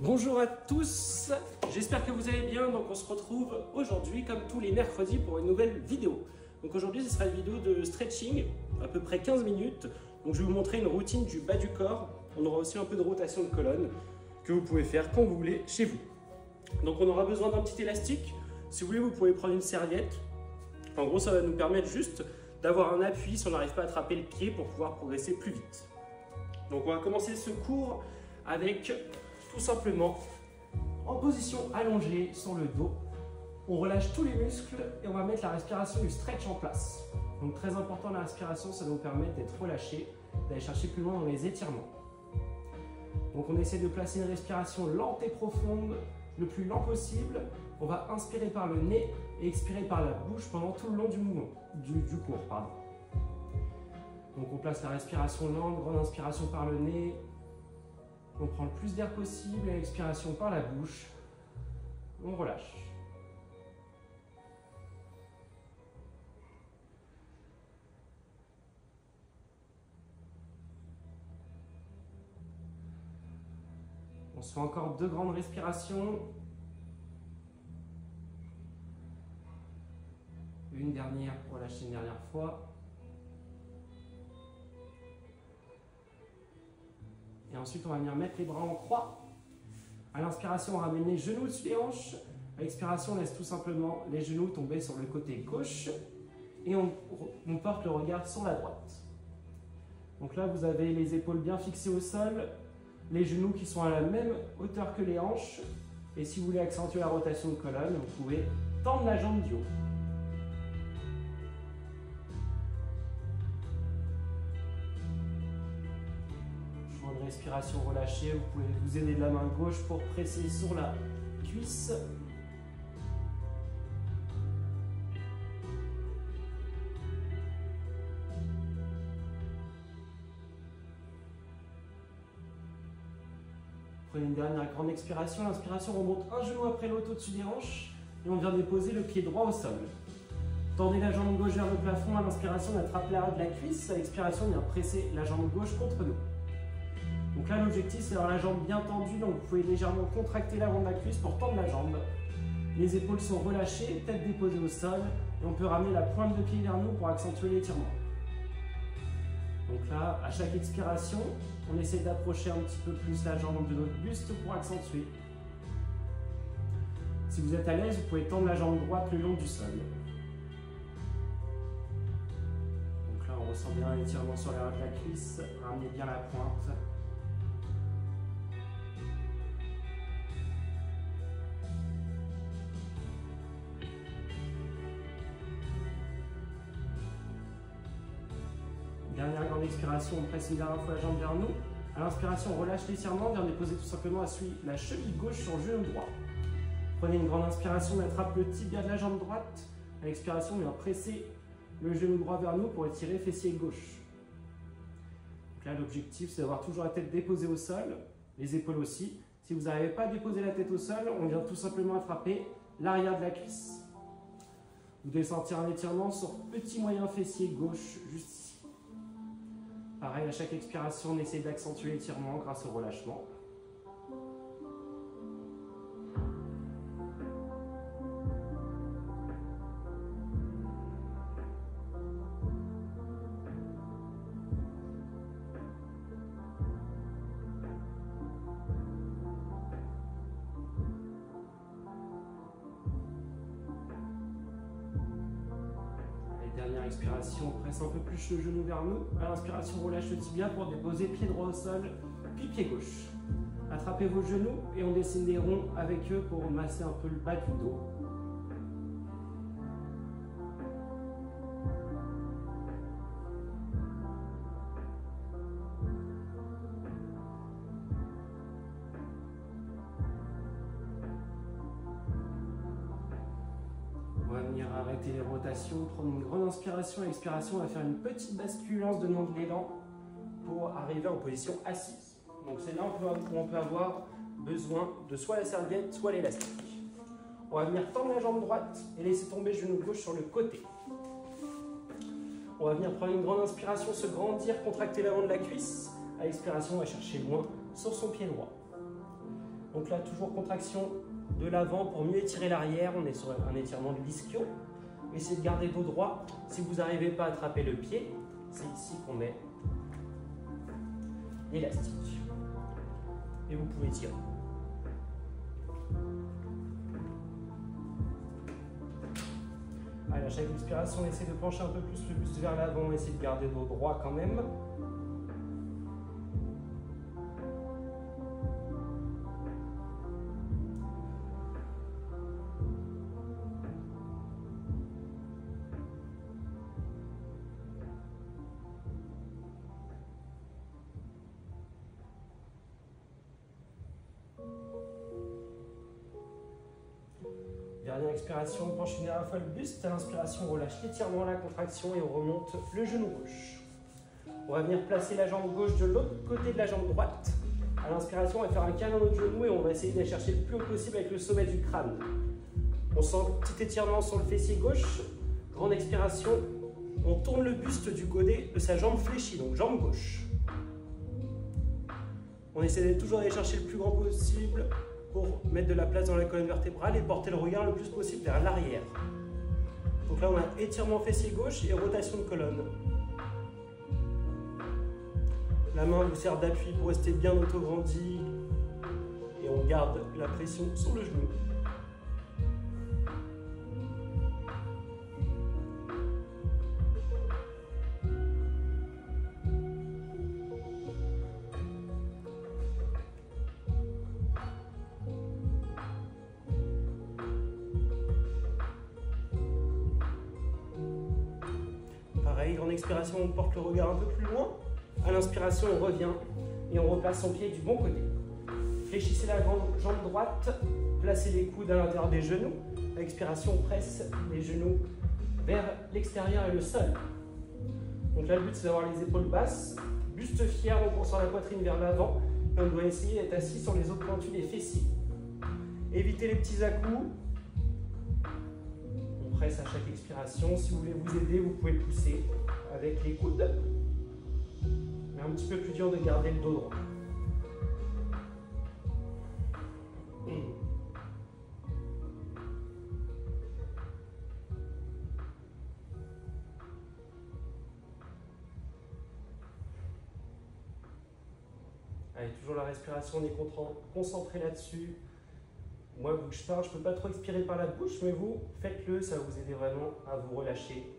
Bonjour à tous, j'espère que vous allez bien. Donc on se retrouve aujourd'hui comme tous les mercredis pour une nouvelle vidéo. Donc aujourd'hui ce sera une vidéo de stretching, à peu près 15 minutes. Donc je vais vous montrer une routine du bas du corps. On aura aussi un peu de rotation de colonne que vous pouvez faire quand vous voulez chez vous. Donc on aura besoin d'un petit élastique. Si vous voulez, vous pouvez prendre une serviette. En gros, ça va nous permettre juste d'avoir un appui si on n'arrive pas à attraper le pied pour pouvoir progresser plus vite. Donc on va commencer ce cours avec tout simplement en position allongée sur le dos. On relâche tous les muscles et on va mettre la respiration du stretch en place. Donc très important, la respiration, ça va nous permettre d'être relâché, d'aller chercher plus loin dans les étirements. Donc on essaie de placer une respiration lente et profonde, le plus lent possible. On va inspirer par le nez et expirer par la bouche pendant tout le long du mouvement, du cours. Donc on place la respiration lente, grande inspiration par le nez. On prend le plus d'air possible et l'expiration par la bouche. On relâche. On se fait encore 2 grandes respirations. Une dernière pour relâcher une dernière fois. Et ensuite, on va venir mettre les bras en croix. À l'inspiration, on ramène les genoux au-dessus des hanches. À l'expiration, on laisse tout simplement les genoux tomber sur le côté gauche. Et on porte le regard sur la droite. Donc là, vous avez les épaules bien fixées au sol. Les genoux qui sont à la même hauteur que les hanches. Et si vous voulez accentuer la rotation de colonne, vous pouvez tendre la jambe du haut. Respiration relâchée, vous pouvez vous aider de la main gauche pour presser sur la cuisse. Prenez une dernière grande expiration. L'inspiration, on remonte un genou après l'autre au-dessus des hanches et on vient déposer le pied droit au sol. Tendez la jambe gauche vers le plafond. À l'inspiration, on attrape l'arrière de la cuisse. À l'expiration, on vient presser la jambe gauche contre nous. Donc là, l'objectif, c'est d'avoir la jambe bien tendue, donc vous pouvez légèrement contracter l'avant de la cuisse pour tendre la jambe. Les épaules sont relâchées, tête déposée au sol, et on peut ramener la pointe de pied vers nous pour accentuer l'étirement. Donc là, à chaque expiration, on essaie d'approcher un petit peu plus la jambe de notre buste pour accentuer. Si vous êtes à l'aise, vous pouvez tendre la jambe droite le long du sol. Donc là, on ressent bien l'étirement sur l'arrière de la cuisse, ramenez bien la pointe. Dernière grande expiration, on presse une dernière fois la jambe vers nous. À l'inspiration, on relâche l'étirement, on vient déposer tout simplement la cheville gauche sur le genou droit. Prenez une grande inspiration, on attrape le tibia de la jambe droite. À l'expiration, on vient presser le genou droit vers nous pour étirer fessier gauche. Donc là, l'objectif, c'est d'avoir toujours la tête déposée au sol, les épaules aussi. Si vous n'arrivez pas à déposer la tête au sol, on vient tout simplement attraper l'arrière de la cuisse. Vous devez sentir un étirement sur petit moyen fessier gauche, juste ici. Pareil, à chaque expiration, on essaie d'accentuer l'étirement grâce au relâchement. Dernière expiration, on presse un peu plus le genou vers nous. À l'inspiration, on relâche le tibia pour déposer pied droit au sol, puis pied gauche. Attrapez vos genoux et on dessine des ronds avec eux pour masser un peu le bas du dos. On va venir arrêter les rotations, prendre une grande inspiration et expiration. On va faire une petite basculance de long de l'élan pour arriver en position assise. Donc c'est là où on peut avoir besoin de soit la serviette, soit l'élastique. On va venir tendre la jambe droite et laisser tomber le genou gauche sur le côté. On va venir prendre une grande inspiration, se grandir, contracter l'avant de la cuisse. À l'expiration, on va chercher loin sur son pied droit. Donc là, toujours contraction de l'avant pour mieux étirer l'arrière. On est sur un étirement de l'ischio. Essayez de garder dos droit. Si vous n'arrivez pas à attraper le pied, c'est ici qu'on met l'élastique. Et vous pouvez tirer. Allez, à chaque expiration, essayez de pencher un peu plus le buste vers l'avant. Essayez de garder dos droit quand même. Dernière expiration, penchez à la fois le buste. À l'inspiration, on relâche l'étirement, la contraction et on remonte le genou gauche. On va venir placer la jambe gauche de l'autre côté de la jambe droite. À l'inspiration, on va faire un câlin à notre genou et on va essayer d'aller chercher le plus haut possible avec le sommet du crâne. On sent un petit étirement sur le fessier gauche. Grande expiration, on tourne le buste du côté de sa jambe fléchie, donc jambe gauche. On essaie toujours d'aller chercher le plus grand possible pour mettre de la place dans la colonne vertébrale et porter le regard le plus possible vers l'arrière. Donc là, on a étirement fessier gauche et rotation de colonne. La main vous sert d'appui pour rester bien auto-grandi et on garde la pression sur le genou. Pareil, grande expiration, on porte le regard un peu plus loin. À l'inspiration, on revient et on replace son pied du bon côté. Fléchissez la jambe droite, placez les coudes à l'intérieur des genoux. À l'expiration, on presse les genoux vers l'extérieur et le sol. Donc là, le but, c'est d'avoir les épaules basses, buste fier, donc on sent la poitrine vers l'avant. Et on doit essayer d'être assis sur les os pointus des fessiers. Évitez les petits à-coups. On presse à chaque expiration. Si vous voulez vous aider, vous pouvez pousser avec les coudes. Mais un petit peu plus dur de garder le dos droit. Allez, toujours la respiration, on est concentré là-dessus. Moi, vu que je parle, je ne peux pas trop expirer par la bouche, mais vous, faites-le, ça va vous aider vraiment à vous relâcher.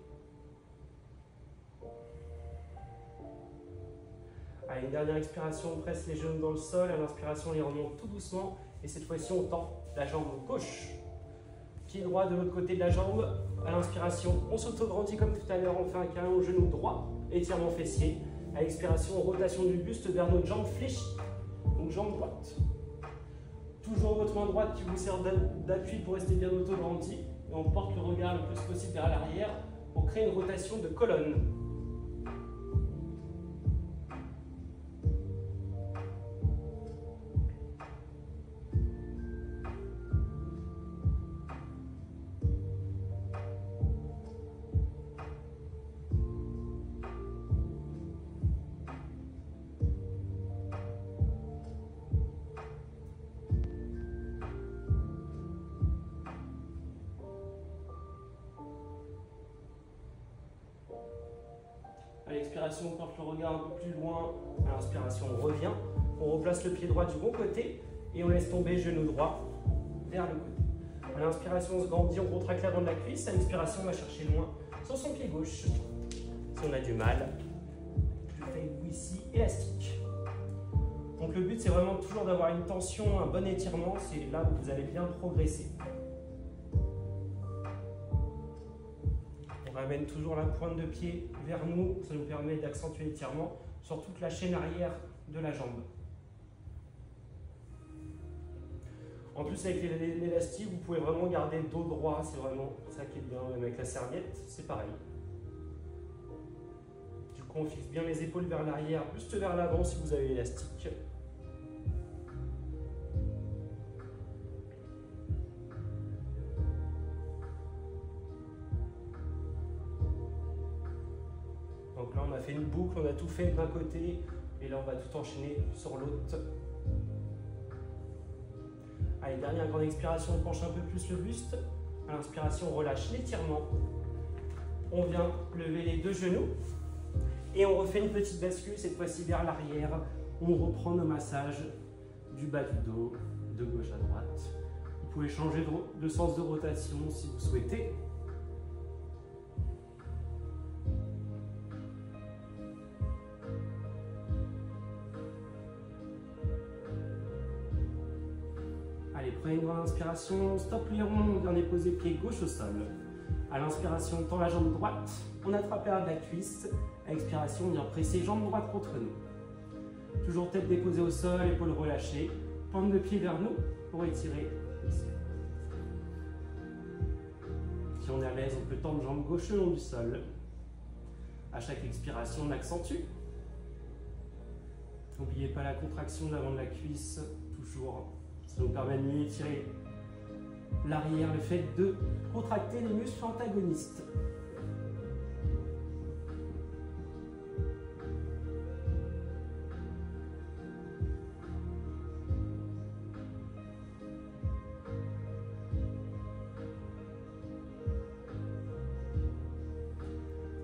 Allez, une dernière expiration, on presse les genoux dans le sol. À l'inspiration, on les remonte tout doucement. Et cette fois-ci, on tend la jambe gauche. Pied droit de l'autre côté de la jambe. À l'inspiration, on s'auto-grandit comme tout à l'heure. On fait un câlin au genou droit, étirement fessier. À l'expiration, rotation du buste vers notre jambe fléchie. Donc jambe droite. Toujours votre main droite qui vous sert d'appui pour rester bien auto-grandi. Et on porte le regard le plus possible vers l'arrière pour créer une rotation de colonne. À l'expiration, on porte le regard un peu plus loin. À l'inspiration, on revient. On replace le pied droit du bon côté et on laisse tomber genou droit vers le côté. À l'inspiration, on se grandit, on contracte l'avant de la cuisse. À l'expiration, on va chercher loin sur son pied gauche. Si on a du mal, je fais ici élastique. Donc le but, c'est vraiment toujours d'avoir une tension, un bon étirement. C'est là où vous allez bien progresser. On ramène toujours la pointe de pied vers nous, ça nous permet d'accentuer l'étirement sur toute la chaîne arrière de la jambe. En plus, avec l'élastique, vous pouvez vraiment garder le dos droit, c'est vraiment ça qui est bien, même avec la serviette, c'est pareil. Du coup, on fixe bien les épaules vers l'arrière, buste vers l'avant si vous avez l'élastique. Donc là, on a fait une boucle, on a tout fait d'un côté, et là, on va tout enchaîner sur l'autre. Allez, dernière grande expiration, on penche un peu plus le buste. À l'inspiration, on relâche l'étirement. On vient lever les deux genoux. Et on refait une petite bascule, cette fois-ci vers l'arrière. On reprend nos massages du bas du dos, de gauche à droite. Vous pouvez changer de sens de rotation si vous souhaitez. Allez, prenez une grande inspiration, stop les ronds, on vient déposer pied gauche au sol. À l'inspiration, on tend la jambe droite, on attrape l'arrière de la cuisse. À l'expiration, on vient presser jambe droite contre nous. Toujours tête déposée au sol, épaules relâchées. Pointe de pied vers nous pour étirer ici. Si on est à l'aise, on peut tendre jambe gauche le long du sol. À chaque expiration, on accentue. N'oubliez pas la contraction de l'avant de la cuisse, toujours. Ça nous permet de mieux étirer l'arrière, le fait de contracter les muscles antagonistes.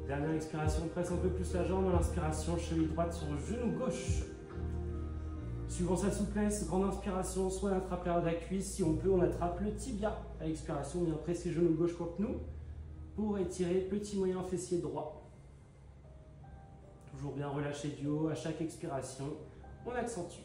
Dernière expiration, on presse un peu plus la jambe. À l'inspiration, cheville droite sur le genou gauche. Suivant sa souplesse, grande inspiration, soit on attrape l'arrière de la cuisse, si on peut, on attrape le tibia. À l'expiration, on vient presser genou gauche contre nous pour étirer petit moyen fessier droit. Toujours bien relâché du haut. À chaque expiration, on accentue.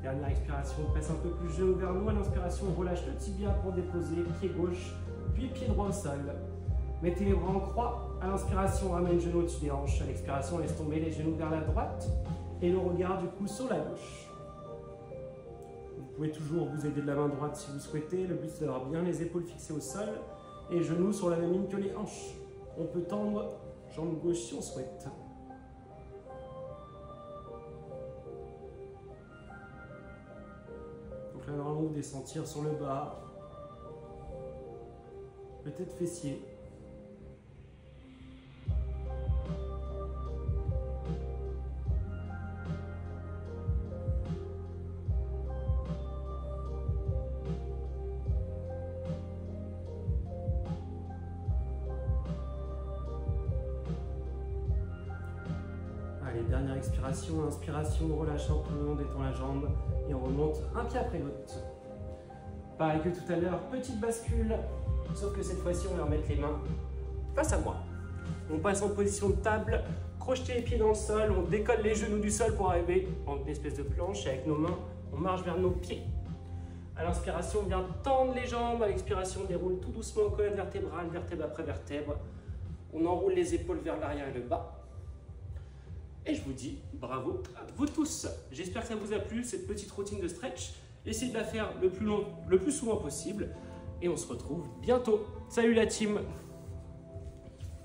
Dernière expiration, on presse un peu plus genou vers nous. À l'inspiration, on relâche le tibia pour déposer pied gauche, puis pied droit au sol. Mettez les bras en croix. À l'inspiration, on ramène genou au-dessus des hanches. À l'expiration, on laisse tomber les genoux vers la droite et le regard du coup sur la gauche. Vous pouvez toujours vous aider de la main droite si vous souhaitez. Le but, c'est d'avoir bien les épaules fixées au sol et genoux sur la même ligne que les hanches. On peut tendre jambe gauche si on souhaite. Donc là, dans l'ongle, des sentir sur le bas, peut-être fessier. Allez, dernière expiration, inspiration, on relâche un peu, on détend la jambe et on remonte un pied après l'autre. Pareil que tout à l'heure, petite bascule, sauf que cette fois-ci, on va remettre les mains face à moi. On passe en position de table, crocheter les pieds dans le sol, on décolle les genoux du sol pour arriver en une espèce de planche et avec nos mains, on marche vers nos pieds. À l'inspiration, on vient tendre les jambes, à l'expiration, on déroule tout doucement en colonne vertébrale, vertèbre après vertèbre. On enroule les épaules vers l'arrière et le bas. Et je vous dis bravo à vous tous. J'espère que ça vous a plu, cette petite routine de stretch. Essayez de la faire le plus souvent possible. Et on se retrouve bientôt. Salut la team!